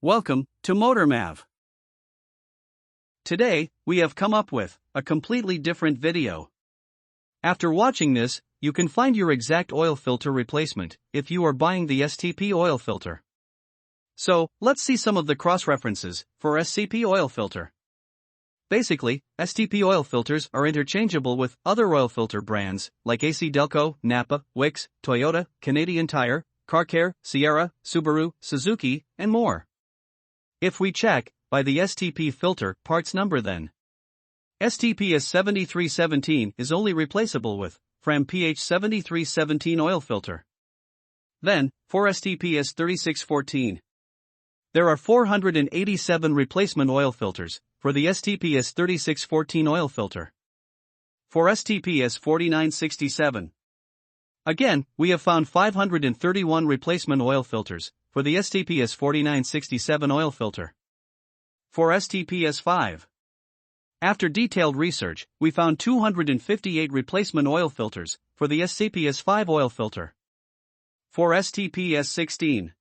Welcome to MotorMav. Today, we have come up with a completely different video. After watching this, you can find your exact oil filter replacement if you are buying the STP oil filter. So, let's see some of the cross-references for STP oil filter. Basically, STP oil filters are interchangeable with other oil filter brands like AC Delco, Napa, Wix, Toyota, Canadian Tire, CarCare, Sierra, Subaru, Suzuki, and more. If we check by the STP filter parts number, then STP S7317 is only replaceable with Fram PH7317 oil filter. Then, for STP S3614, there are 487 replacement oil filters for the STP S3614 oil filter. For STP S4967, again, we have found 531 replacement oil filters for the STP S4967 oil filter. For STP S5, after detailed research, we found 258 replacement oil filters for the STP S5 oil filter. For STP S16,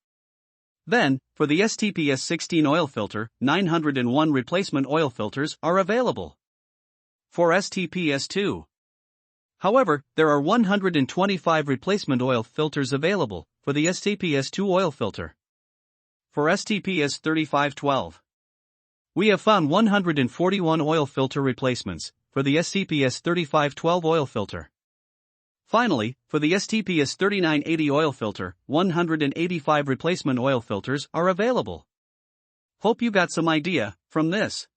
then, for the STP S16 oil filter, 901 replacement oil filters are available. For STP S2, however, there are 125 replacement oil filters available for the STP S2 oil filter. For STP S3512, we have found 141 oil filter replacements for the STP S3512 oil filter. Finally, for the STP S3980 oil filter, 185 replacement oil filters are available. Hope you got some idea from this.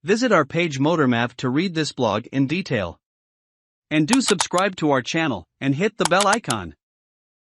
Visit our page MotorMav to read this blog in detail. And do subscribe to our channel and hit the bell icon.